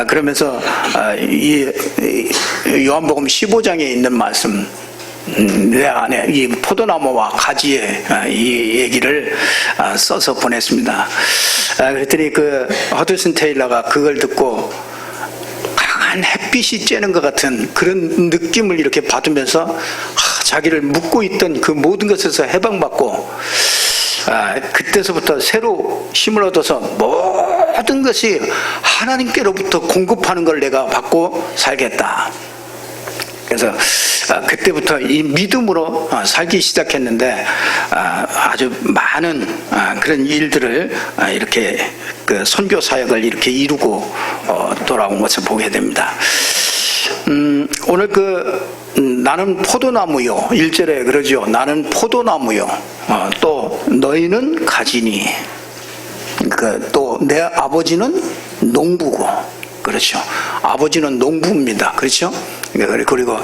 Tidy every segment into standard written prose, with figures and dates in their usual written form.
그러면서 이 요한복음 15장에 있는 말씀, 내 안에 이 포도나무와 가지의 이 얘기를 써서 보냈습니다. 그랬더니 그 허드슨 테일러가 그걸 듣고 강한 햇빛이 쬐는 것 같은 그런 느낌을 이렇게 받으면서 자기를 묶고 있던 그 모든 것에서 해방받고, 그때서부터 새로 힘을 얻어서 모든 것이 하나님께로부터 공급하는 걸 내가 받고 살겠다. 그래서 그때부터 이 믿음으로 살기 시작했는데, 아주 많은 그런 일들을 이렇게 그 선교 사역을 이렇게 이루고 돌아온 것을 보게 됩니다. 오늘 나는 포도나무요, 1절에 그러죠. 나는 포도나무요, 또 너희는 가지니, 또 내 아버지는 농부고, 그렇죠. 아버지는 농부입니다. 그렇죠. 그리고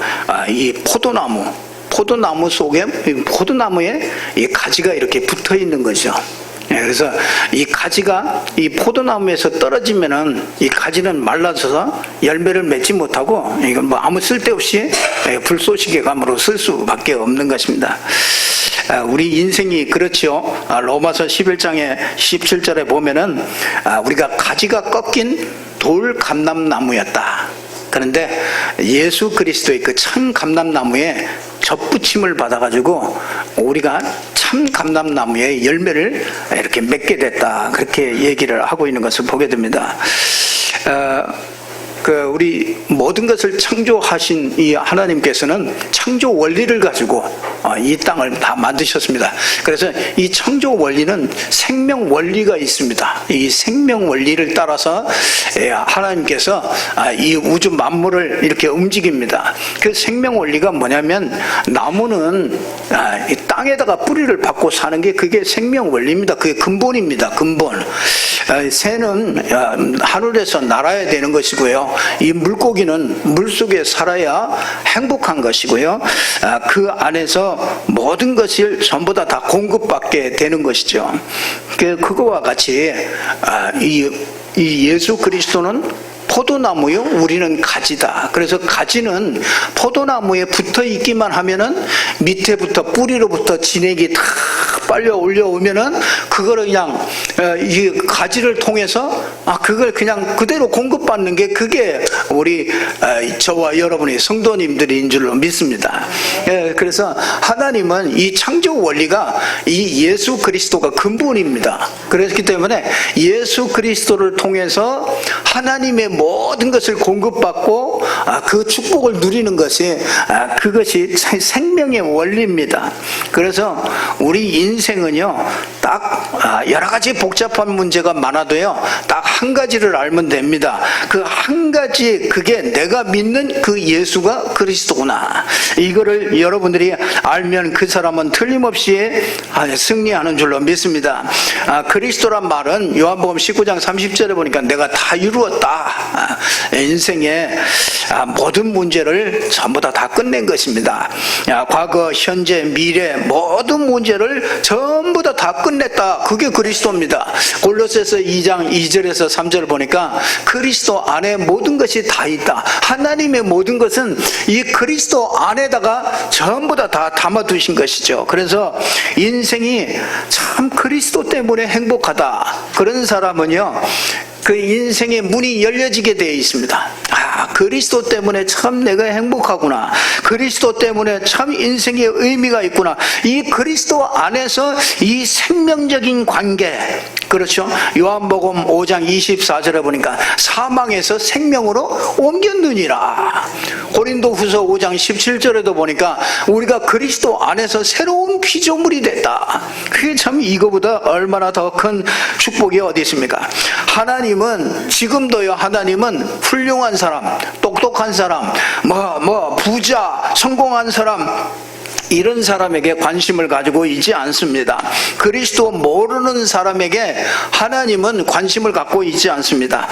이 포도나무 속에, 포도나무에 이 가지가 이렇게 붙어 있는 거죠. 그래서 이 가지가 이 포도나무에서 떨어지면은 이 가지는 말라져서 열매를 맺지 못하고, 이건 뭐 아무 쓸데없이 불쏘시개 감으로 쓸 수밖에 없는 것입니다. 우리 인생이 그렇죠. 로마서 11장에 17절에 보면은 우리가 가지가 꺾인 돌 감람나무였다. 그런데 예수 그리스도의 그 참 감람나무에 접붙임을 받아가지고 우리가 참 감람나무의 열매를 이렇게 맺게 됐다. 그렇게 얘기를 하고 있는 것을 보게 됩니다. 우리 모든 것을 창조하신 이 하나님께서는 창조 원리를 가지고 이 땅을 다 만드셨습니다. 그래서 이 창조 원리는 생명 원리가 있습니다. 이 생명 원리를 따라서 하나님께서 이 우주 만물을 이렇게 움직입니다. 그 생명 원리가 뭐냐면, 나무는 이 땅에다가 뿌리를 받고 사는 게 그게 생명 원리입니다. 그게 근본입니다. 근본. 새는 하늘에서 날아야 되는 것이고요. 이 물고기는 물속에 살아야 행복한 것이고요. 그 안에서 모든 것을 전부 다 공급받게 되는 것이죠. 그거와 같이 이 예수 그리스도는 포도나무요, 우리는 가지다. 그래서 가지는 포도나무에 붙어 있기만 하면은 밑에부터 뿌리로부터 진액이 다 빨려 올려오면은 그거를 그냥 이 가지를 통해서 그걸 그냥 그대로 공급받는 게, 그게 우리 저와 여러분의 성도님들인 줄로 믿습니다. 그래서 하나님은 이 창조 원리가 이 예수 그리스도가 근본입니다. 그렇기 때문에 예수 그리스도를 통해서 하나님의 모든 것을 공급받고 그 축복을 누리는 것이, 그것이 생명의 원리입니다. 그래서 우리 인생은요, 딱 여러 가지 복잡한 문제가 많아도요, 딱 한 가지를 알면 됩니다. 그 한 가지, 그게 내가 믿는 그 예수가 그리스도구나. 이거를 여러분들이 알면 그 사람은 틀림없이 승리하는 줄로 믿습니다. 그리스도란 말은 요한복음 19장 30절에 보니까 내가 다 이루었다. 인생의 모든 문제를 전부 다 끝낸 것입니다. 과거, 현재, 미래 모든 문제를 전부 다 끝냈다. 그게 그리스도입니다. 골로새서 2장 2절에서 3절을 보니까 그리스도 안에 모든 것이 다 있다. 하나님의 모든 것은 이 그리스도 안에다가 전부 다 담아두신 것이죠. 그래서 인생이 참 그리스도 때문에 행복하다. 그런 사람은요, 그 인생의 문이 열려지게 되어 있습니다. 그리스도 때문에 참 내가 행복하구나. 그리스도 때문에 참 인생의 의미가 있구나. 이 그리스도 안에서 이 생명적인 관계, 그렇죠. 요한복음 5장 24절에 보니까 사망에서 생명으로 옮겼느니라. 고린도후서 5장 17절에도 보니까 우리가 그리스도 안에서 새로운 피조물이 됐다. 그게 참 이거보다 얼마나 더 큰 축복이 어디 있습니까? 하나님은 지금도요, 하나님은 훌륭한 사람, 똑똑한 사람, 부자, 성공한 사람, 이런 사람에게 관심을 가지고 있지 않습니다. 그리스도 모르는 사람에게 하나님은 관심을 갖고 있지 않습니다.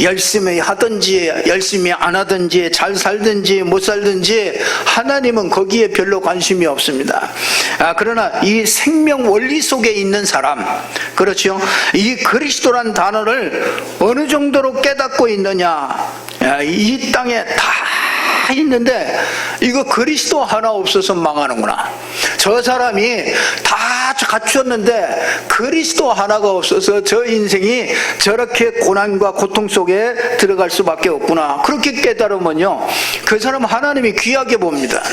열심히 하든지 열심히 안 하든지 잘 살든지 못 살든지 하나님은 거기에 별로 관심이 없습니다. 그러나 이 생명 원리 속에 있는 사람, 그렇죠? 이 그리스도란 단어를 어느 정도로 깨닫고 있느냐, 이 땅에 다 있는데 이거 그리스도 하나 없어서 망하는구나. 저 사람이 다 갖추었는데 그리스도 하나가 없어서 저 인생이 저렇게 고난과 고통 속에 들어갈 수밖에 없구나. 그렇게 깨달으면요, 그 사람 하나님이 귀하게 봅니다.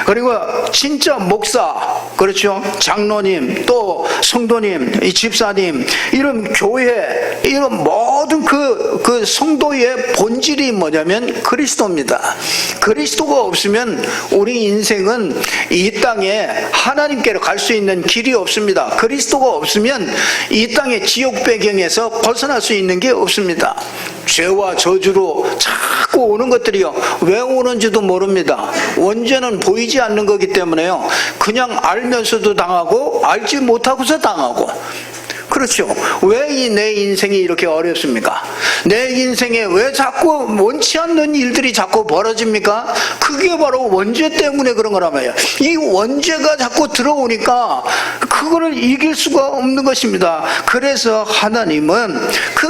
그리고 진짜 목사, 그렇죠? 장로님, 또 성도님, 이 집사님, 이런 교회, 이런 모든 그 성도의 본질이 뭐냐면 그리스도입니다. 그리스도가 없으면 우리 인생은 이 땅에 하나님께로 갈 수 있는 길이 없습니다. 그리스도가 없으면 이 땅의 지옥 배경에서 벗어날 수 있는 게 없습니다. 죄와 저주로 자꾸 오는 것들이요, 왜 오는지도 모릅니다. 원죄는 보이지 않는 거기 때문에요, 그냥 알면서도 당하고 알지 못하고서 당하고. 그렇죠. 왜 내 인생이 이렇게 어렵습니까? 내 인생에 왜 자꾸 원치 않는 일들이 자꾸 벌어집니까? 그게 바로 원죄 때문에 그런 거라며요. 이 원죄가 자꾸 들어오니까 그거를 이길 수가 없는 것입니다. 그래서 하나님은 그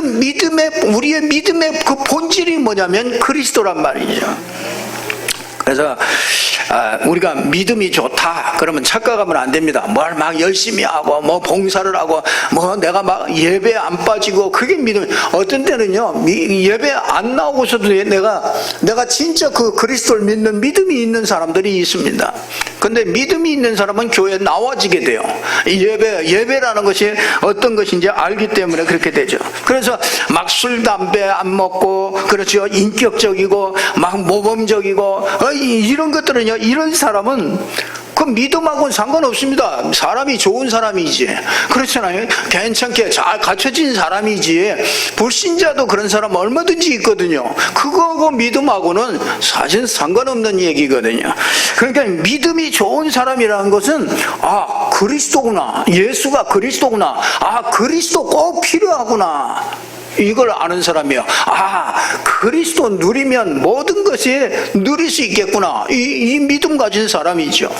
우리의 믿음의 그 본질이 뭐냐면 그리스도란 말이죠. 그래서 우리가 믿음이 좋다 그러면 착각하면 안 됩니다. 뭘 막 열심히 하고 뭐 봉사를 하고 뭐 내가 막 예배 안 빠지고, 그게 믿음. 어떤 때는요, 예배 안 나오고서도 내가 진짜 그 그리스도를 믿는 믿음이 있는 사람들이 있습니다. 근데 믿음이 있는 사람은 교회에 나와지게 돼요. 예배라는 것이 어떤 것인지 알기 때문에 그렇게 되죠. 그래서 막 술, 담배 안 먹고, 그렇죠, 인격적이고 막 모범적이고 이런 것들은요, 이런 사람은 그 믿음하고는 상관없습니다. 사람이 좋은 사람이지, 그렇잖아요. 괜찮게 잘 갖춰진 사람이지. 불신자도 그런 사람 얼마든지 있거든요. 그거 믿음하고는 사실 상관없는 얘기거든요. 그러니까 믿음이 좋은 사람이라는 것은, 아, 그리스도구나, 예수가 그리스도구나, 아, 그리스도 꼭 필요하구나, 이걸 아는 사람이요. 아, 그리스도 누리면 모든 것이 누릴 수 있겠구나, 이 믿음 가진 사람이죠.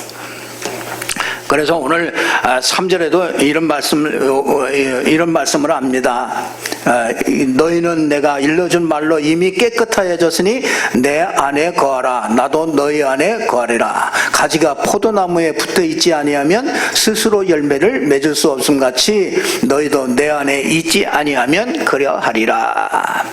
그래서 오늘 3절에도 이런 말씀을 합니다. 너희는 내가 일러준 말로 이미 깨끗하여졌으니 내 안에 거하라. 나도 너희 안에 거하리라. 가지가 포도나무에 붙어 있지 아니하면 스스로 열매를 맺을 수 없음 같이 너희도 내 안에 있지 아니하면 그려하리라.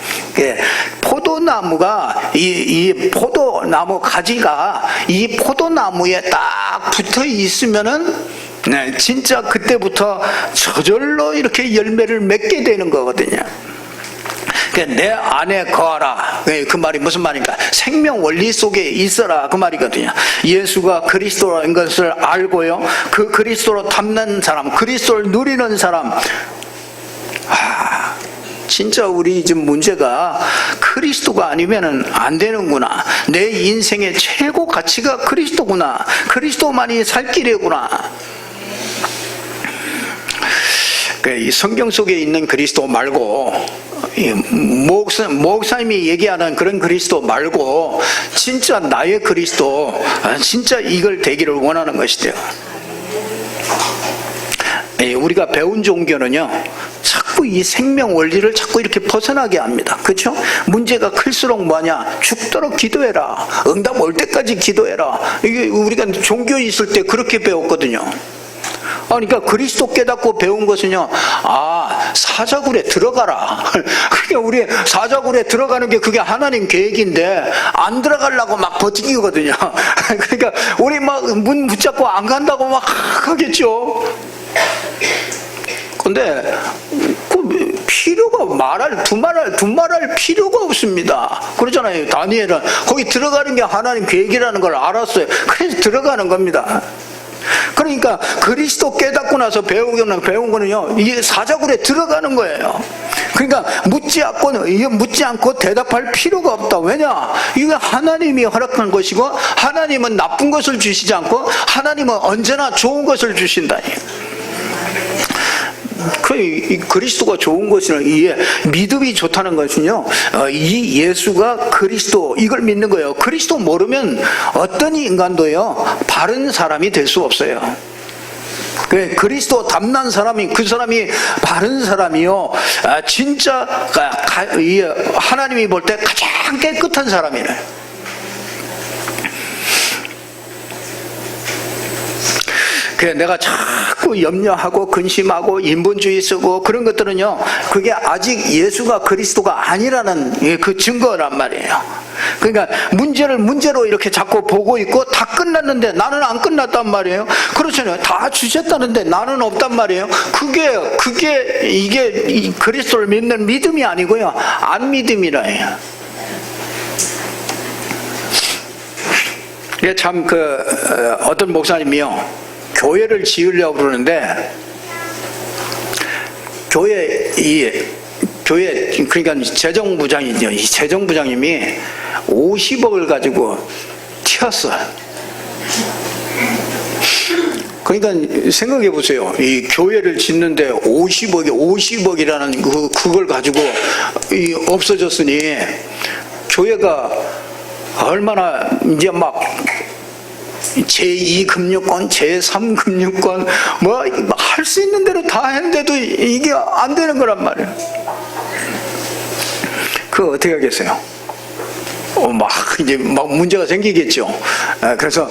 포도나무가 이 포도나무 가지가 이 포도나무에 딱 붙어 있으면은 진짜 그때부터 저절로 이렇게 열매를 맺게 되는 거거든요. 내 안에 거하라. 그 말이 무슨 말인가? 생명 원리 속에 있어라, 그 말이거든요. 예수가 그리스도라는 것을 알고요, 그 그리스도로 닮는 사람, 그리스도를 누리는 사람, 진짜 우리 지금 문제가 그리스도가 아니면은 안 되는구나. 내 인생의 최고 가치가 그리스도구나. 그리스도만이 살 길이구나. 이 성경 속에 있는 그리스도 말고, 목사님이 얘기하는 그런 그리스도 말고, 진짜 나의 그리스도, 진짜 이걸 되기를 원하는 것이죠. 우리가 배운 종교는요, 자꾸 이 생명 원리를 자꾸 이렇게 벗어나게 합니다. 그렇죠? 문제가 클수록 뭐냐? 죽도록 기도해라. 응답 올 때까지 기도해라. 이게 우리가 종교에 있을 때 그렇게 배웠거든요. 그러니까 그리스도 깨닫고 배운 것은요, 사자굴에 들어가라. 그러니까 우리 사자굴에 들어가는 게 그게 하나님 계획인데 안 들어가려고 막 버티기거든요. 그러니까 우리 막 문 붙잡고 안 간다고 막 하겠죠. 근데 그 필요가 두말할 필요가 없습니다. 그러잖아요. 다니엘은 거기 들어가는 게 하나님 계획이라는 걸 알았어요. 그래서 들어가는 겁니다. 그러니까 그리스도 깨닫고 나서 배운 거는요, 이게 사자굴에 들어가는 거예요. 그러니까 묻지 않고 대답할 필요가 없다. 왜냐? 이거 하나님이 허락한 것이고, 하나님은 나쁜 것을 주시지 않고 하나님은 언제나 좋은 것을 주신다. 이 그리스도가 좋은 것이는, 이게 믿음이 좋다는 것은요, 이 예수가 그리스도, 이걸 믿는 거예요. 그리스도 모르면 어떤 인간도요 바른 사람이 될 수 없어요. 그리스도 닮는 사람이, 그 사람이 바른 사람이요, 진짜 하나님이 볼 때 가장 깨끗한 사람이에요. 내가 자꾸 염려하고 근심하고 인본주의 쓰고 그런 것들은요, 그게 아직 예수가 그리스도가 아니라는 그 증거란 말이에요. 그러니까 문제를 문제로 이렇게 자꾸 보고 있고, 다 끝났는데 나는 안 끝났단 말이에요. 그렇잖아요. 다 주셨다는데 나는 없단 말이에요. 이게 이 그리스도를 믿는 믿음이 아니고요, 안 믿음이라 해요. 이게 참 어떤 목사님이요, 교회를 지으려고 그러는데, 교회 그러니까 재정부장이죠. 이 재정부장님이 50억을 가지고 튀었어요. 그러니까 생각해 보세요. 이 교회를 짓는데 50억이라는 그걸 가지고 없어졌으니, 교회가 얼마나 이제 막 제2금융권, 제3금융권, 할 수 있는 대로 다 했는데도 이게 안 되는 거란 말이에요. 그거 어떻게 하겠어요? 이제 문제가 생기겠죠. 그래서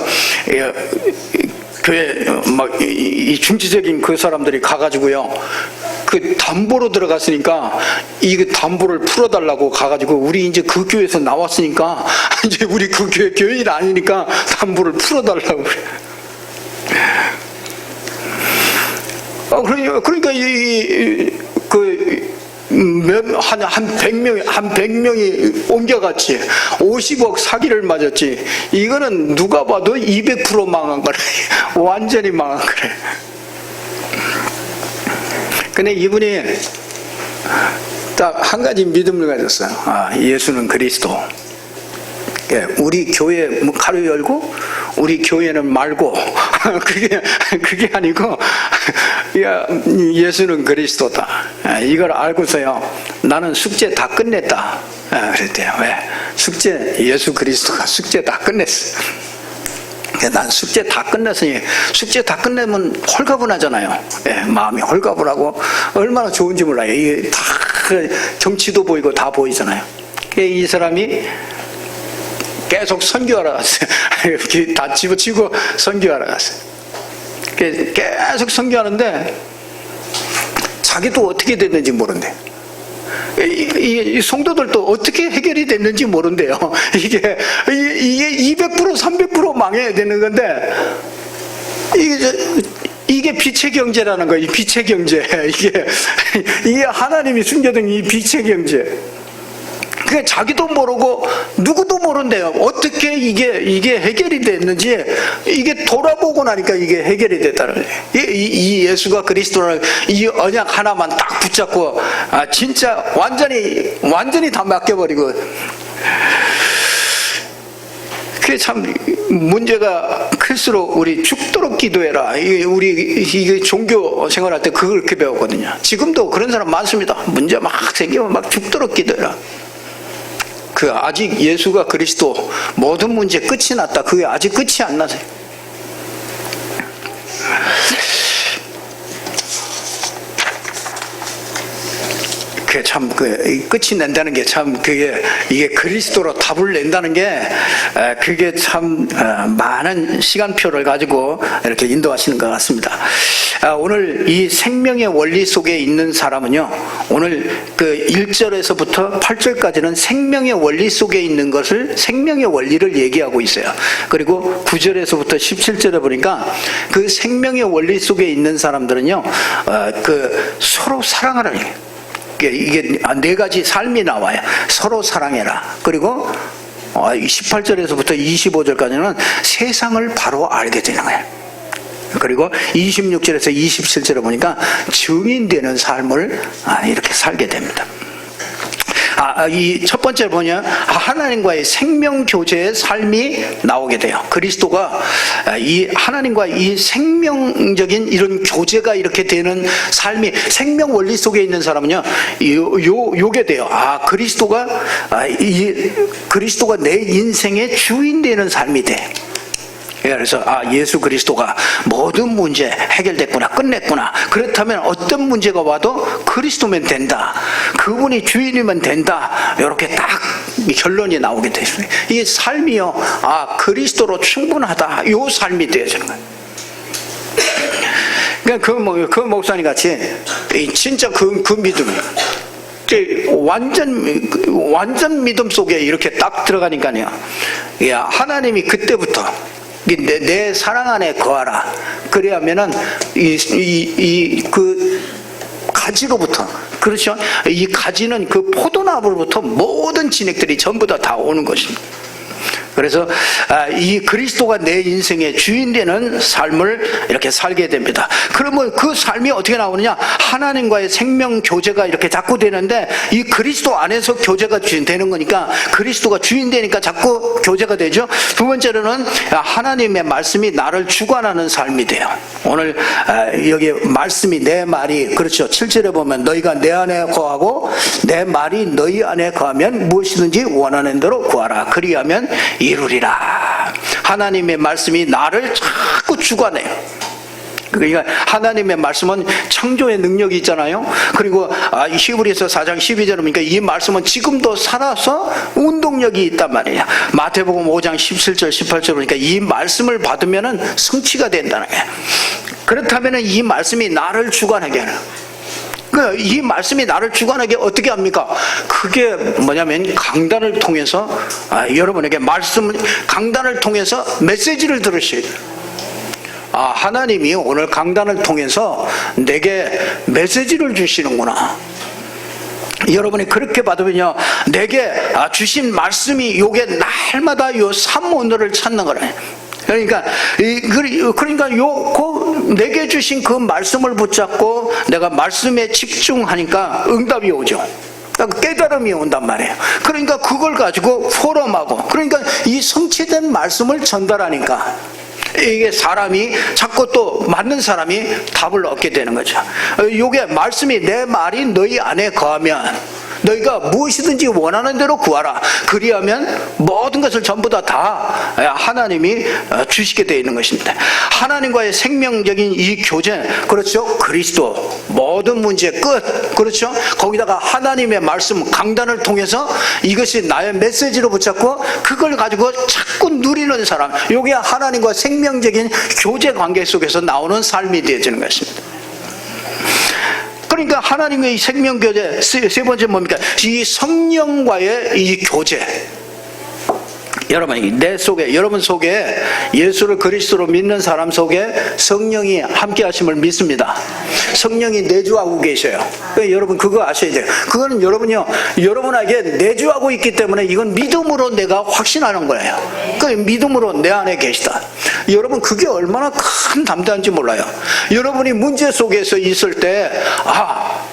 교회 이 중지적인 그 사람들이 가가지고요, 그 담보로 들어갔으니까 이 담보를 풀어달라고 가가지고, 우리 이제 그 교회에서 나왔으니까 이제 우리 그 교회 교인이 아니니까 담보를 풀어달라고 그래. 그러니까 한 100명이 옮겨갔지. 50억 사기를 맞았지. 이거는 누가 봐도 200% 망한 거래. 완전히 망한 거래. 근데 이분이 딱 한 가지 믿음을 가졌어요. 예수는 그리스도. 우리 교회 가로 열고 우리 교회는 말고 그게 아니고, 예수는 그리스도다. 이걸 알고서요, 나는 숙제 다 끝냈다. 그랬대요. 왜? 예수 그리스도가 숙제 다 끝냈어. 난 숙제 다 끝냈으니, 숙제 다 끝내면 홀가분하잖아요. 마음이 홀가분하고 얼마나 좋은지 몰라요. 이게 다 정치도 보이고 다 보이잖아요. 이 사람이 계속 선교하러 갔어요. 다 집어치고 선교하러 갔어요. 계속 선교하는데 자기도 어떻게 됐는지 모른대. 이 성도들도 어떻게 해결이 됐는지 모른대요. 이게 200% 300% 망해야 되는 건데, 이게 빛의 경제라는 거예요. 이 빛의 경제. 이게 하나님이 숨겨둔 이 빛의 경제. 그게 자기도 모르고 누구도 모른대요. 어떻게 이게 해결이 됐는지, 이게 돌아보고 나니까 이게 해결이 됐다는 거예요. 이 예수가 그리스도를, 이 언약 하나만 딱 붙잡고, 진짜 완전히 다 맡겨버리고. 그게 참 문제가 클수록 우리 죽도록 기도해라. 우리 종교 생활할 때 그렇게 배웠거든요. 지금도 그런 사람 많습니다. 문제 막 생기면 막 죽도록 기도해라. 아직 예수가 그리스도, 모든 문제 끝이 났다. 그게 아직 끝이 안 나세요. 그게 참 끝이 낸다는 게 참 이게 그리스도로 답을 낸다는 게, 그게 참 많은 시간표를 가지고 이렇게 인도하시는 것 같습니다. 오늘 이 생명의 원리 속에 있는 사람은요, 오늘 1절에서부터 8절까지는 생명의 원리 속에 있는 것을, 생명의 원리를 얘기하고 있어요. 그리고 9절에서부터 17절에 보니까 그 생명의 원리 속에 있는 사람들은요, 서로 사랑하라는 얘기예요. 이게 4가지 삶이 나와요. 서로 사랑해라. 그리고 18절에서부터 25절까지는 세상을 바로 알게 되는 거예요. 그리고 26절에서 27절에 보니까 증인되는 삶을 이렇게 살게 됩니다. 이 첫 번째 뭐냐? 하나님과의 생명 교제의 삶이 나오게 돼요. 그리스도가 이 하나님과 이 생명적인 이런 교제가 이렇게 되는 삶이 생명 원리 속에 있는 사람은요, 요게 돼요. 그리스도가 내 인생의 주인 되는 삶이 돼. 그래서 예수 그리스도가 모든 문제 해결됐구나, 끝냈구나. 그렇다면 어떤 문제가 와도 그리스도면 된다, 그분이 주인이면 된다, 이렇게 딱 결론이 나오게 되죠. 이 삶이요, 그리스도로 충분하다, 요 삶이 되어지는 거예요. 그러니까 그 목사님 같이 진짜 그 믿음, 완전 믿음 속에 이렇게 딱 들어가니까요, 하나님이 그때부터 내 사랑 안에 거하라. 그래야면은 그 가지로부터, 그렇죠? 이 가지는 그 포도나무로부터 모든 진액들이 전부 다 오는 것입니다. 그래서 이 그리스도가 내 인생의 주인 되는 삶을 이렇게 살게 됩니다. 그러면 그 삶이 어떻게 나오느냐? 하나님과의 생명 교제가 이렇게 자꾸 되는데, 이 그리스도 안에서 교제가 되는 거니까, 그리스도가 주인 되니까 자꾸 교제가 되죠. 두 번째로는 하나님의 말씀이 나를 주관하는 삶이 돼요. 오늘 여기 말씀이, 내 말이, 그렇죠, 7절에 보면 너희가 내 안에 거하고 내 말이 너희 안에 거하면 무엇이든지 원하는 대로 구하라. 그리하면 이루리라. 하나님의 말씀이 나를 자꾸 주관해요. 그러니까 하나님의 말씀은 창조의 능력이 있잖아요. 그리고 히브리서 4장 12절에 보니까 이 말씀은 지금도 살아서 운동력이 있단 말이에요. 마태복음 5장 17절 18절 보니까 이 말씀을 받으면 성취가 된다는 거예요. 그렇다면 이 말씀이 나를 주관하게 하는, 이 말씀이 나를 주관하게 어떻게 합니까? 그게 뭐냐면 강단을 통해서 여러분에게 강단을 통해서 메시지를 들으셔야 돼요. 하나님이 오늘 강단을 통해서 내게 메시지를 주시는구나. 여러분이 그렇게 받으면요, 내게 주신 말씀이 요게 날마다 요 삼오늘을 찾는 거래. 그러니까 내게 주신 그 말씀을 붙잡고 내가 말씀에 집중하니까 응답이 오죠. 그러니까 깨달음이 온단 말이에요. 그러니까 그걸 가지고 포럼하고, 그러니까 이 성취된 말씀을 전달하니까 이게 사람이 자꾸 또 맞는 사람이 답을 얻게 되는 거죠. 요게 말씀이, 내 말이 너희 안에 거하면 너희가 무엇이든지 원하는 대로 구하라. 그리하면 모든 것을 전부 다 하나님이 주시게 되어 있는 것입니다. 하나님과의 생명적인 이 교제, 그렇죠? 그리스도 모든 문제 끝, 그렇죠? 거기다가 하나님의 말씀 강단을 통해서 이것이 나의 메시지로 붙잡고 그걸 가지고 자꾸 누리는 사람, 이게 하나님과 생명적인 교제 관계 속에서 나오는 삶이 되어지는 것입니다. 그러니까 하나님의 생명 교제, 세 번째 뭡니까? 이 성령과의 이 교제. 여러분 속에 예수를 그리스도로 믿는 사람 속에 성령이 함께 하심을 믿습니다. 성령이 내주하고 계셔요. 그러니까 여러분 그거 아셔야 돼요. 그거는 여러분에게 내주하고 있기 때문에 이건 믿음으로 내가 확신하는 거예요. 그 믿음으로 내 안에 계시다. 여러분 그게 얼마나 큰 담대한지 몰라요. 여러분이 문제 속에서 있을 때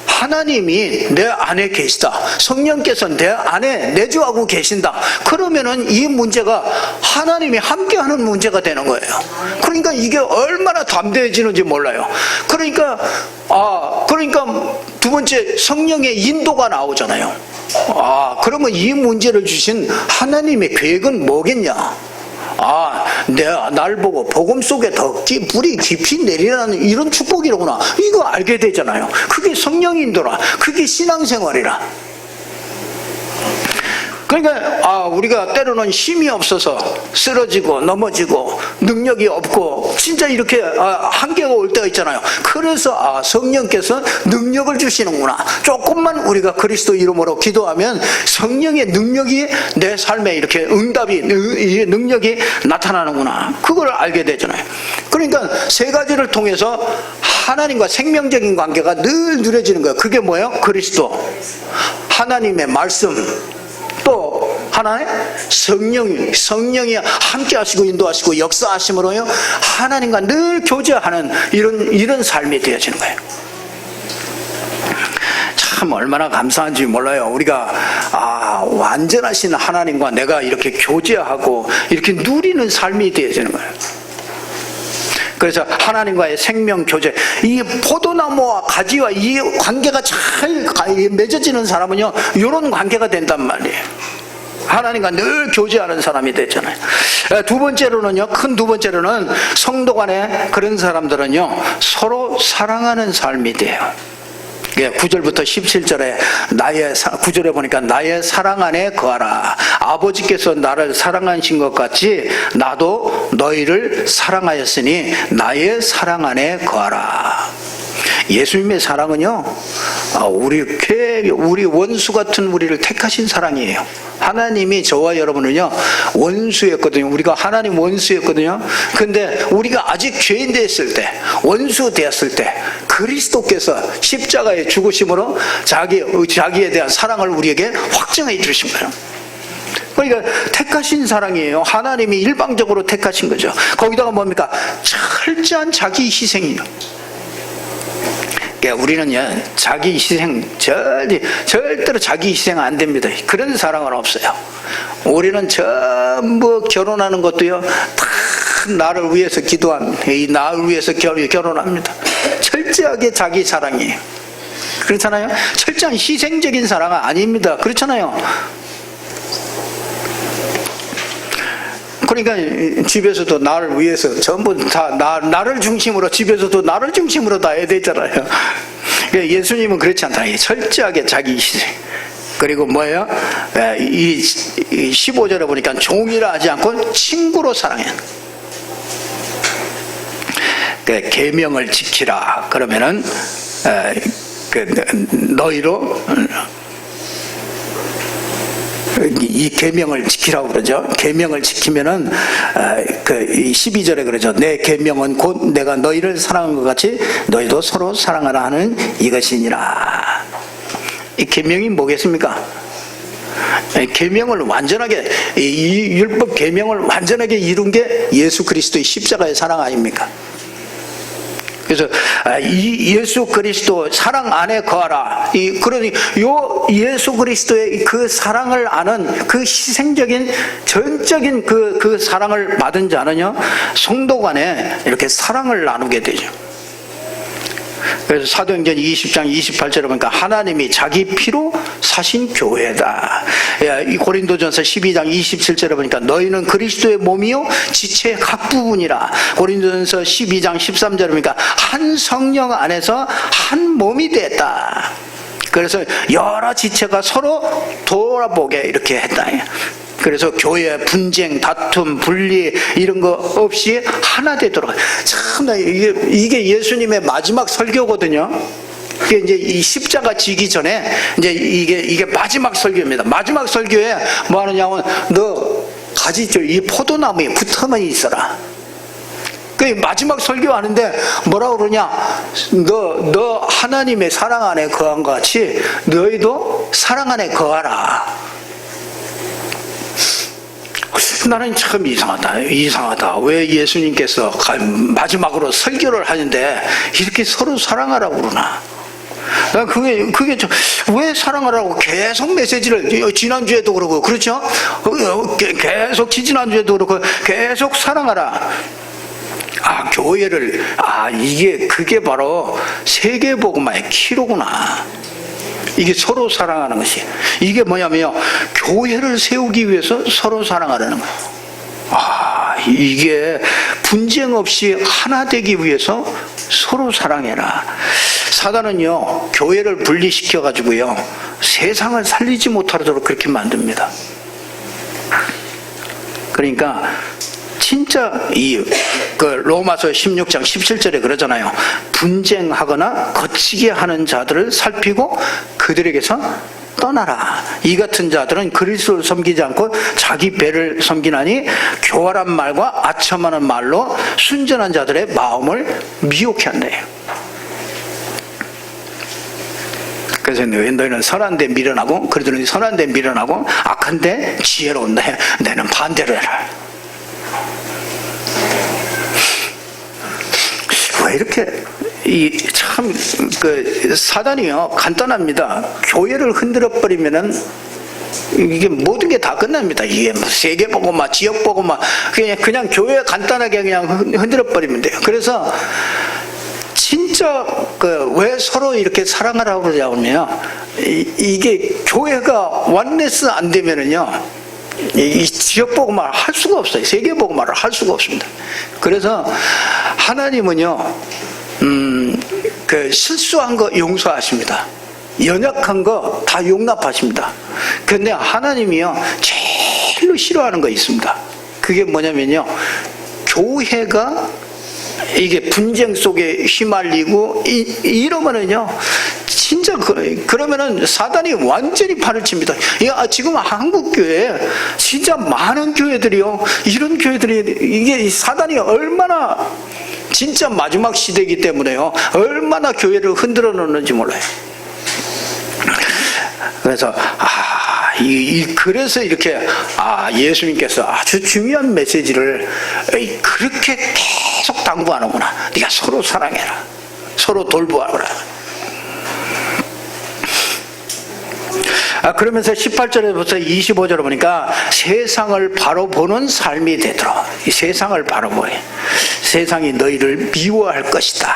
하나님이 내 안에 계시다, 성령께서 내 안에 내주하고 계신다, 그러면은 이 문제가 하나님이 함께하는 문제가 되는 거예요. 그러니까 이게 얼마나 담대해지는지 몰라요. 그러니까 두 번째, 성령의 인도가 나오잖아요. 그러면 이 문제를 주신 하나님의 계획은 뭐겠냐? 날 보고 복음 속에 더 불이 깊이 내리라는 이런 축복이로구나, 이거 알게 되잖아요. 그게 성령 인도라, 그게 신앙생활이라. 그러니까 우리가 때로는 힘이 없어서 쓰러지고 넘어지고 능력이 없고 진짜 이렇게 한계가 올 때가 있잖아요. 그래서 성령께서 능력을 주시는구나. 조금만 우리가 그리스도 이름으로 기도하면 성령의 능력이 내 삶에 이렇게 능력이 나타나는구나. 그걸 알게 되잖아요. 그러니까 세 가지를 통해서 하나님과 생명적인 관계가 늘 누려지는 거예요. 그게 뭐예요? 그리스도, 하나님의 말씀, 또 하나의 성령이 함께 하시고 인도하시고 역사하심으로요 하나님과 늘 교제하는 이런 삶이 되어지는 거예요. 참 얼마나 감사한지 몰라요. 우리가 완전하신 하나님과 내가 이렇게 교제하고 이렇게 누리는 삶이 되어지는 거예요. 그래서 하나님과의 생명 교제, 이 포도나무와 가지와 이 관계가 잘 맺어지는 사람은요 이런 관계가 된단 말이에요. 하나님과 늘 교제하는 사람이 됐잖아요. 두 번째로는요, 큰 두 번째로는 성도 간에 그런 사람들은요 서로 사랑하는 삶이 돼요. 9절부터 17절에 9절에 보니까 나의 사랑 안에 거하라. 아버지께서 나를 사랑하신 것 같이 나도 너희를 사랑하였으니 나의 사랑 안에 거하라. 예수님의 사랑은요 우리 원수 같은 우리를 택하신 사랑이에요. 하나님이 저와 여러분은요 원수였거든요. 우리가 하나님 원수였거든요. 근데 우리가 아직 죄인 되었을 때, 원수 되었을 때 그리스도께서 십자가의 죽으심으로 자기에 대한 사랑을 우리에게 확증해 주신 거예요. 그러니까 택하신 사랑이에요. 하나님이 일방적으로 택하신 거죠. 거기다가 뭡니까? 철저한 자기 희생이에요. 우리는요 자기 희생 절대로 자기 희생 안 됩니다. 그런 사랑은 없어요. 우리는 전부 결혼하는 것도요 다 나를 위해서 나를 위해서 결혼합니다. 철저하게 자기 사랑이에요. 그렇잖아요. 철저한 희생적인 사랑은 아닙니다. 그렇잖아요. 그러니까 집에서도 나를 위해서 전부 다 나를 중심으로, 집에서도 나를 중심으로 다 해야 되잖아요. 예수님은 그렇지 않다. 철저하게 자기 희생. 그리고 뭐예요? 이 15절에 보니까 종이라 하지 않고 친구로 사랑해. 계명을 지키라. 그러면은 너희로 이 계명을 지키라고 그러죠. 계명을 지키면은 12절에 그러죠. 내 계명은 곧 내가 너희를 사랑한 것 같이 너희도 서로 사랑하라 하는 이것이니라. 이 계명이 뭐겠습니까? 계명을 완전하게, 이 율법 계명을 완전하게 이룬 게 예수 그리스도의 십자가의 사랑 아닙니까? 그래서 이 예수 그리스도 사랑 안에 거하라. 그러니 요 예수 그리스도의 그 사랑을 아는 그 희생적인 전적인 그 사랑을 받은 자는요 성도 간에 이렇게 사랑을 나누게 되죠. 그래서 사도행전 20장 28절에 보니까 하나님이 자기 피로 사신 교회다. 이 고린도전서 12장 27절에 보니까 너희는 그리스도의 몸이요 지체의 각 부분이라. 고린도전서 12장 13절에 보니까 한 성령 안에서 한 몸이 됐다. 그래서 여러 지체가 서로 돌아보게 이렇게 했다. 그래서 교회 분쟁, 다툼, 분리 이런 거 없이 하나 되도록. 참나 이게 예수님의 마지막 설교거든요. 이게 이제 이 십자가 지기 전에 이제 이게 마지막 설교입니다. 마지막 설교에 뭐 하느냐면 너 가지죠. 이 포도나무에 붙어만 있어라. 그 마지막 설교하는데 뭐라고 그러냐? 너 하나님의 사랑 안에 거한 것 같이 너희도 사랑 안에 거하라. 나는 참 이상하다. 왜 예수님께서 마지막으로 설교를 하는데 이렇게 서로 사랑하라고 그러나? 난 그게 왜 사랑하라고 계속 메시지를, 지난주에도 그러고, 그렇죠? 계속 지난주에도 그렇고, 계속 사랑하라. 교회를, 그게 바로 세계복음화의 키로구나. 이게 서로 사랑하는 것이. 이게 뭐냐면요, 교회를 세우기 위해서 서로 사랑하라는 거예요. 이게 분쟁 없이 하나 되기 위해서 서로 사랑해라. 사단은요, 교회를 분리시켜 가지고요 세상을 살리지 못하도록 그렇게 만듭니다. 그러니까 진짜 로마서 16장 17절에 그러잖아요. 분쟁하거나 거치게 하는 자들을 살피고 그들에게서 떠나라. 이 같은 자들은 그리스도를 섬기지 않고 자기 배를 섬기나니 교활한 말과 아첨하는 말로 순전한 자들의 마음을 미혹해 한대요. 그래서 너희는 선한 데 미련하고 그러더니 선한 데 미련하고 악한 데 지혜로운데 너는 반대로 해라. 왜 이렇게 참 사단이요 간단합니다. 교회를 흔들어 버리면은 이게 모든 게 다 끝납니다. 이게 뭐 세계 보고 막 지역 보고 막 그냥 교회 간단하게 그냥 흔들어 버리면 돼요. 그래서 진짜 왜 서로 이렇게 사랑하라고 그러냐면요, 이게 교회가 원네스 안 되면은요, 이 지역 보고말 할 수가 없어요. 세계 보고말을 할 수가 없습니다. 그래서 하나님은요, 실수한 거 용서하십니다. 연약한 거 다 용납하십니다. 그런데 하나님이요, 제일로 싫어하는 거 있습니다. 그게 뭐냐면요, 교회가 이게 분쟁 속에 휘말리고 이러면은요, 진짜 그러면은 사단이 완전히 판을 칩니다. 지금 한국 교회에 진짜 많은 교회들이요, 이런 교회들이 이게 사단이 얼마나 진짜 마지막 시대이기 때문에요, 얼마나 교회를 흔들어 놓는지 몰라요. 그래서 그래서 이렇게 예수님께서 아주 중요한 메시지를 그렇게 계속 당부하는구나. 네가 서로 사랑해라, 서로 돌보아라. 그러면서 18절에부터 25절을 보니까 세상을 바로 보는 삶이 되도록, 이 세상을 바로 보여. 세상이 너희를 미워할 것이다.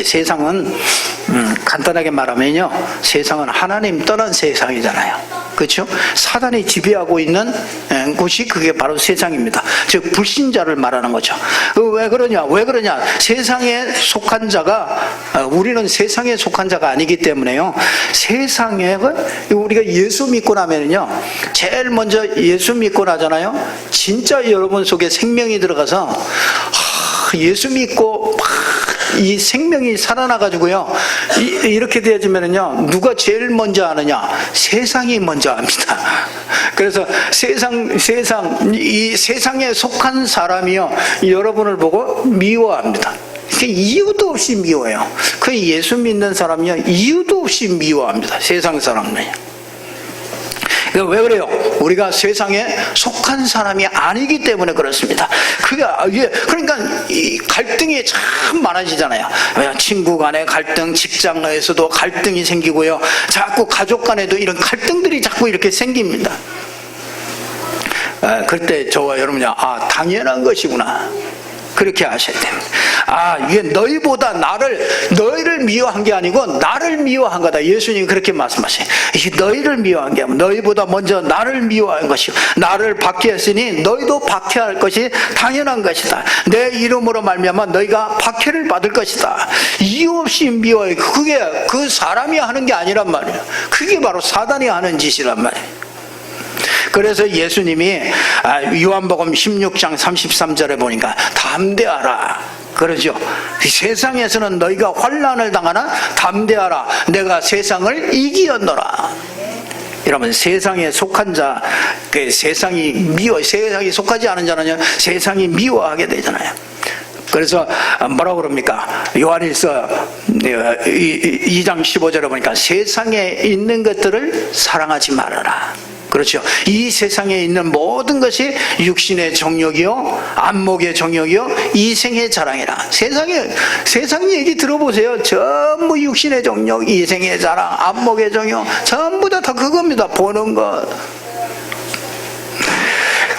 세상은 간단하게 말하면요, 세상은 하나님 떠난 세상이잖아요. 그렇죠? 사단이 지배하고 있는 곳이 그게 바로 세상입니다. 즉 불신자를 말하는 거죠. 왜 그러냐? 세상에 속한 자가, 우리는 세상에 속한 자가 아니기 때문에요, 세상에 우리가 예수 믿고 나면은요, 제일 먼저 예수 믿고 나잖아요. 진짜 여러분 속에 생명이 들어가서 예수 믿고 이 생명이 살아나가지고요, 이렇게 되어지면은요, 누가 제일 먼저 아느냐? 세상이 먼저 압니다. 그래서 이 세상에 속한 사람이요, 여러분을 보고 미워합니다. 이유도 없이 미워요. 그 예수 믿는 사람이요, 이유도 없이 미워합니다. 세상 사람은요. 왜 그래요? 우리가 세상에 속한 사람이 아니기 때문에 그렇습니다. 그러니까 이 갈등이 참 많아지잖아요. 친구 간의 갈등, 직장 내에서도 갈등이 생기고요, 자꾸 가족 간에도 이런 갈등들이 자꾸 이렇게 생깁니다. 그때 저와 여러분이 당연한 것이구나, 그렇게 아셔야 됩니다. 이게 너희를 미워한 게 아니고 나를 미워한 거다. 예수님이 그렇게 말씀하세요. 이게 너희를 미워한 게 아니고 너희보다 먼저 나를 미워한 것이고, 나를 박해했으니 너희도 박해할 것이 당연한 것이다. 내 이름으로 말미암아 너희가 박해를 받을 것이다. 이유 없이 미워해. 그게 그 사람이 하는 게 아니란 말이에요. 그게 바로 사단이 하는 짓이란 말이에요. 그래서 예수님이 요한복음 16장 33절에 보니까 담대하라 그러죠. 세상에서는 너희가 환난을 당하나 담대하라, 내가 세상을 이기었노라. 여러분, 세상에 속한 자, 세상이 속하지 않은 자는 세상이 미워하게 되잖아요. 그래서 뭐라고 그럽니까? 요한일서 2장 15절에 보니까 세상에 있는 것들을 사랑하지 말아라. 그렇죠. 이 세상에 있는 모든 것이 육신의 정욕이요, 안목의 정욕이요, 이생의 자랑이라. 세상 얘기 들어보세요. 전부 육신의 정욕, 이생의 자랑, 안목의 정욕, 전부 다 그겁니다. 보는 것.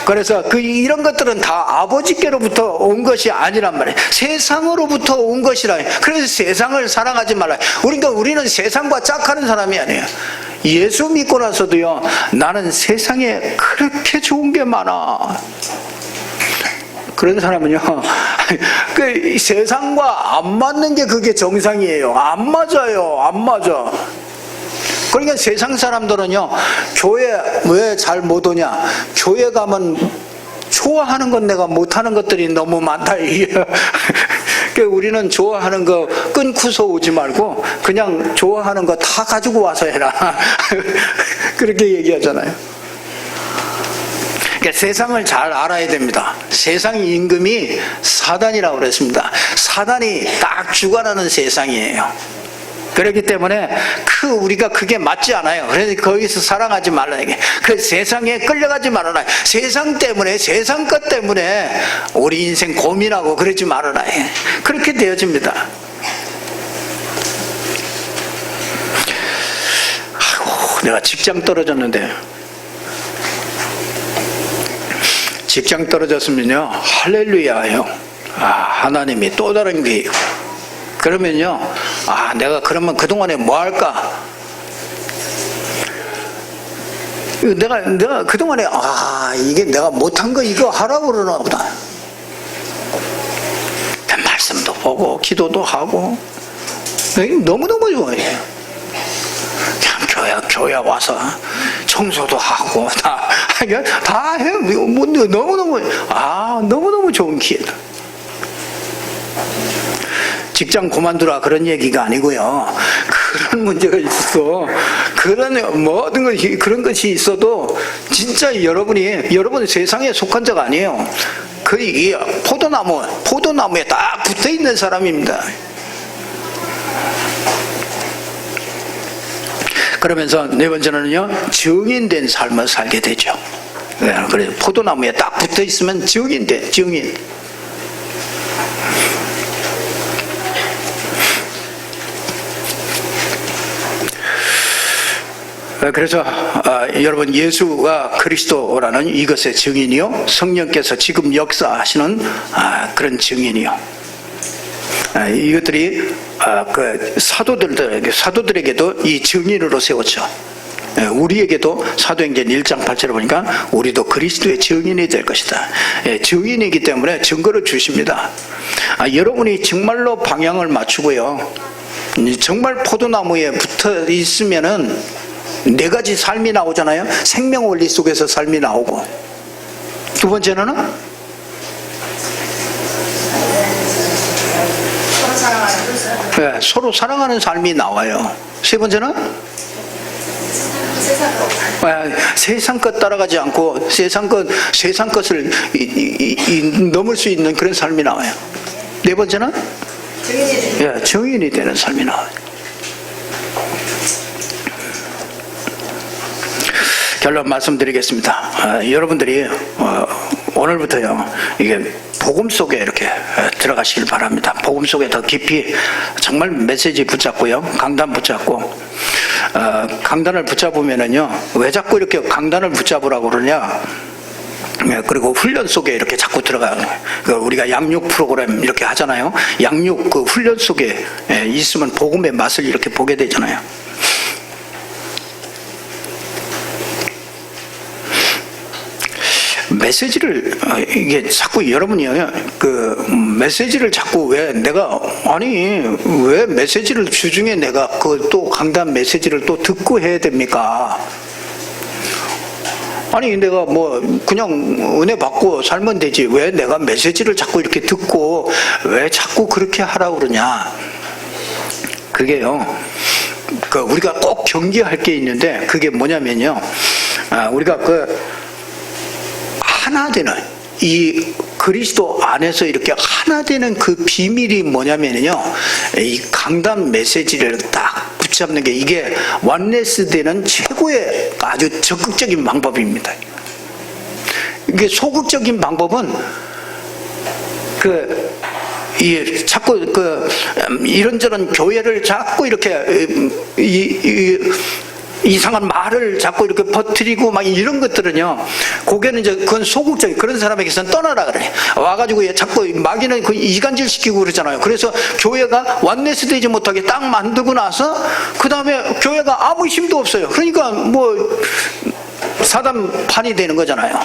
그래서 이런 것들은 다 아버지께로부터 온 것이 아니란 말이에요. 세상으로부터 온 것이라. 그래서 세상을 사랑하지 말라. 우리는 세상과 짝하는 사람이 아니에요. 예수 믿고 나서도요, 나는 세상에 그렇게 좋은 게 많아. 그런 사람은요, 세상과 안 맞는 게 그게 정상이에요. 안 맞아요. 안 맞아. 그러니까 세상 사람들은요, 교회 왜 잘 못 오냐? 교회 가면 좋아하는 건 내가 못하는 것들이 너무 많다, 이게. 그러니까 우리는 좋아하는 거 끊고서 오지 말고 그냥 좋아하는 거 다 가지고 와서 해라. 그렇게 얘기하잖아요. 그러니까 세상을 잘 알아야 됩니다. 세상 임금이 사단이라고 그랬습니다. 사단이 딱 주관하는 세상이에요. 그렇기 때문에 우리가 그게 맞지 않아요. 그래서 거기서 사랑하지 말라. 그 세상에 끌려가지 말아라. 세상 때문에, 세상 것 때문에 우리 인생 고민하고 그러지 말아라. 그렇게 되어집니다. 아이고, 내가 직장 떨어졌는데, 직장 떨어졌으면요, 할렐루야예요. 하나님이 또 다른 게, 그러면요, 내가 그러면 그동안에 뭐 할까? 내가 그동안에, 이게 내가 못한 거 이거 하라고 그러나 보다. 말씀도 보고, 기도도 하고, 너무너무 좋아해요. 참, 교회 와서 청소도 하고, 다 해요. 너무너무 좋은 기회다. 직장 그만두라 그런 얘기가 아니고요. 그런 문제가 있어. 그런 모든 것이 그런 것이 있어도 진짜 여러분이 세상에 속한 자가 아니에요. 거의 포도나무에 딱 붙어 있는 사람입니다. 그러면서 네 번째는요, 증인된 삶을 살게 되죠. 그래서 포도나무에 딱 붙어 있으면 증인. 그래서 여러분, 예수가 그리스도라는 이것의 증인이요, 성령께서 지금 역사하시는 그런 증인이요, 이것들이 그 사도들에게도 이 증인으로 세웠죠. 우리에게도 사도행전 1장 8절을 보니까 우리도 그리스도의 증인이 될 것이다. 증인이기 때문에 증거를 주십니다. 여러분이 정말로 방향을 맞추고요, 정말 포도나무에 붙어 있으면은 네 가지 삶이 나오잖아요. 생명 원리 속에서 삶이 나오고, 두 번째는 서로 사랑하는 삶이 나와요. 세 번째는 세상 것 따라가지 않고 세상 것을 넘을 수 있는 그런 삶이 나와요. 네 번째는 증인이 되는 삶이 나와요. 결론 말씀드리겠습니다. 여러분들이 오늘부터요, 이게 복음 속에 이렇게 들어가시길 바랍니다. 복음 속에 더 깊이 정말 메시지 붙잡고요, 강단 붙잡고, 강단을 붙잡으면은요, 왜 자꾸 이렇게 강단을 붙잡으라고 그러냐? 그리고 훈련 속에 이렇게 자꾸 들어가요. 우리가 양육 프로그램 이렇게 하잖아요. 양육 그 훈련 속에 있으면 복음의 맛을 이렇게 보게 되잖아요. 메시지를, 이게 자꾸 여러분이요, 그 메시지를 자꾸 왜 메시지를 주중에 내가 그 또 강단 메시지를 또 듣고 해야 됩니까? 아니, 내가 그냥 은혜 받고 살면 되지, 왜 내가 메시지를 자꾸 이렇게 듣고 왜 자꾸 그렇게 하라고 그러냐? 그게요, 우리가 꼭 경계할 게 있는데, 그게 뭐냐면요, 우리가 하나 되는, 이 그리스도 안에서 이렇게 하나 되는 그 비밀이 뭐냐면요, 이 강단 메시지를 딱 붙잡는 게, 이게 원네스 되는 최고의 아주 적극적인 방법입니다. 이게 소극적인 방법은 자꾸 이런저런 교회를 자꾸 이렇게 이상한 말을 자꾸 이렇게 퍼뜨리고 막 이런 것들은요, 그게는 그건 소극적인, 그런 사람에게서는 떠나라 그래. 와가지고 자꾸 마귀는 이간질 시키고 그러잖아요. 그래서 교회가 완네스 되지 못하게 딱 만들고 나서 그 다음에 교회가 아무 힘도 없어요. 그러니까 사단판이 되는 거잖아요.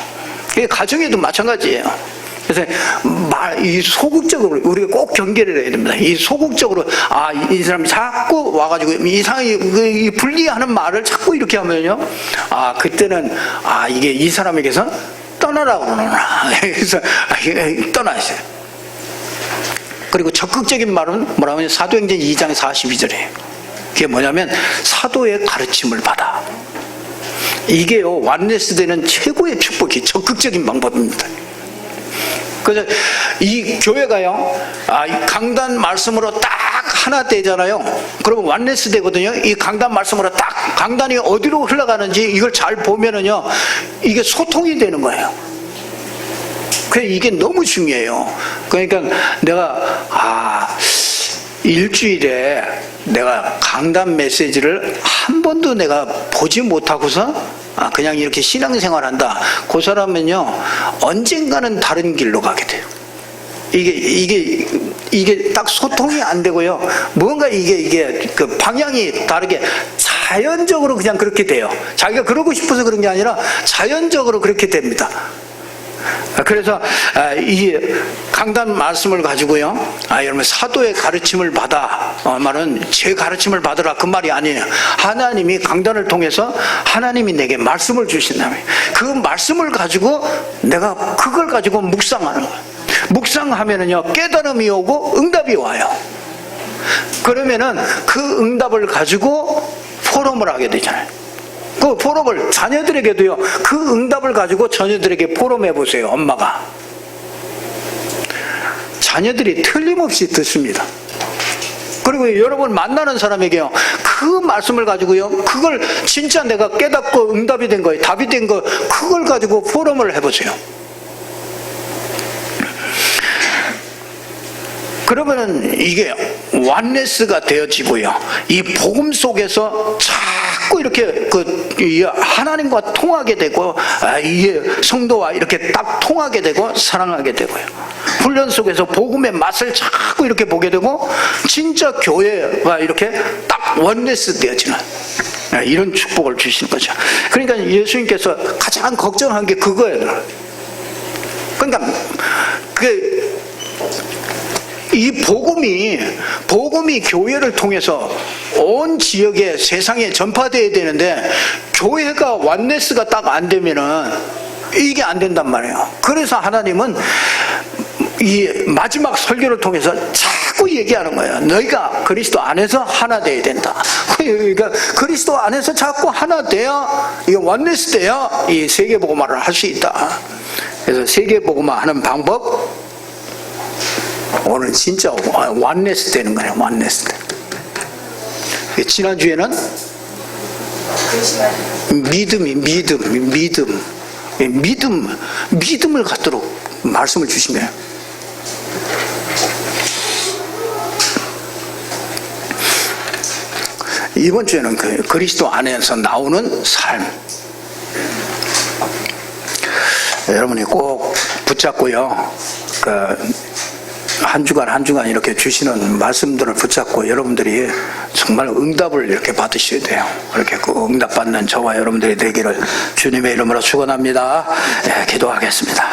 이게 가정에도 마찬가지예요. 그래서 이 소극적으로 우리가 꼭 경계를 해야 됩니다. 이 소극적으로 이 사람이 자꾸 와가지고 이상하게 분리하는 말을 자꾸 이렇게 하면요, 그때는 이게 이 사람에게서 떠나라고 그러나. 그래서 떠나세요. 그리고 적극적인 말은 뭐라면 사도행전 2장 42절이에요. 그게 뭐냐면 사도의 가르침을 받아. 이게요, 완네스 되는 최고의 축복이 적극적인 방법입니다. 그래서 이 교회가요, 이 강단 말씀으로 딱 하나 되잖아요. 그러면 완네스 되거든요. 이 강단 말씀으로 딱 강단이 어디로 흘러가는지 이걸 잘 보면은요, 이게 소통이 되는 거예요. 그래서 이게 너무 중요해요. 그러니까 내가 일주일에 내가 강단 메시지를 한 번도 내가 보지 못하고서 그냥 이렇게 신앙생활한다. 그 사람은요, 언젠가는 다른 길로 가게 돼요. 이게 딱 소통이 안 되고요. 뭔가 이게 그 방향이 다르게 자연적으로 그냥 그렇게 돼요. 자기가 그러고 싶어서 그런 게 아니라 자연적으로 그렇게 됩니다. 그래서 이 강단 말씀을 가지고요, 여러분 사도의 가르침을 받아, 말은 제 가르침을 받으라 그 말이 아니에요. 하나님이 강단을 통해서 하나님이 내게 말씀을 주신다면 그 말씀을 가지고 내가 그걸 가지고 묵상하는 거예요. 묵상하면은요, 깨달음이 오고 응답이 와요. 그러면은 그 응답을 가지고 포럼을 하게 되잖아요. 그 포럼을 자녀들에게도요, 그 응답을 가지고 자녀들에게 포럼해 보세요. 엄마가 자녀들이 틀림없이 듣습니다. 그리고 여러분 만나는 사람에게요, 그 말씀을 가지고요, 그걸 진짜 내가 깨닫고 응답이 된 거예요, 답이 된 거, 그걸 가지고 포럼을 해보세요. 그러면은 이게 완네스가 되어지고요, 이 복음 속에서 자꾸 이렇게 하나님과 통하게 되고, 이 성도와 이렇게 딱 통하게 되고 사랑하게 되고요. 훈련 속에서 복음의 맛을 자꾸 이렇게 보게 되고, 진짜 교회가 이렇게 딱 원네스 되어지는 이런 축복을 주시는 거죠. 그러니까 예수님께서 가장 걱정한 게 그거예요. 그러니까 이 복음이 교회를 통해서 온 지역에, 세상에 전파되어야 되는데, 교회가 완네스가 딱 안 되면은 이게 안 된단 말이에요. 그래서 하나님은 이 마지막 설교를 통해서 자꾸 얘기하는 거예요. 너희가 그리스도 안에서 하나 되어야 된다. 그러니까 그리스도 안에서 자꾸 하나 돼야, 이게 완네스 돼야 이 세계복음화를 할 수 있다. 그래서 세계복음화 하는 방법, 오늘 진짜 완네스 되는 거예요. 완네스 되는 거예요. 지난주에는 믿음을 갖도록 말씀을 주신 거예요. 이번 주에는 그리스도 안에서 나오는 삶, 여러분이 꼭 붙잡고요, 한 주간 이렇게 주시는 말씀들을 붙잡고 여러분들이 정말 응답을 이렇게 받으셔야 돼요. 그렇게 그 응답 받는 저와 여러분들이 되기를 주님의 이름으로 축원합니다. 기도하겠습니다.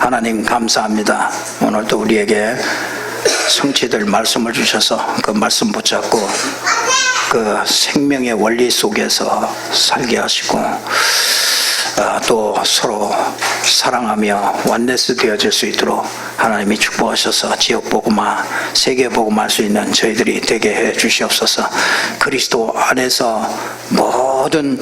하나님 감사합니다. 오늘도 우리에게 성취될 말씀을 주셔서 그 말씀 붙잡고 그 생명의 원리 속에서 살게 하시고, 또 서로 사랑하며 완네스 되어질 수 있도록 하나님이 축복하셔서 지역복음화, 세계복음화 할 수 있는 저희들이 되게 해 주시옵소서. 그리스도 안에서 모든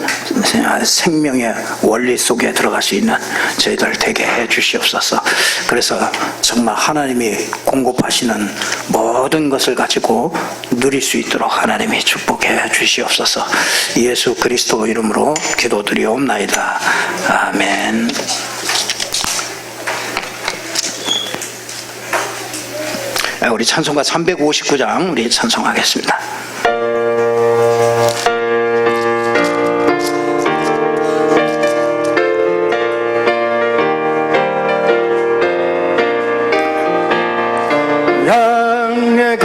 생명의 원리 속에 들어갈 수 있는 저희들 되게 해 주시옵소서. 그래서 정말 하나님이 공급하시는 모든 것을 가지고 누릴 수 있도록 하나님이 축복해 주시옵소서. 예수 그리스도 이름으로 기도드리옵나이다. 아멘. 우리 찬송가 359장 우리 찬송하겠습니다. 양의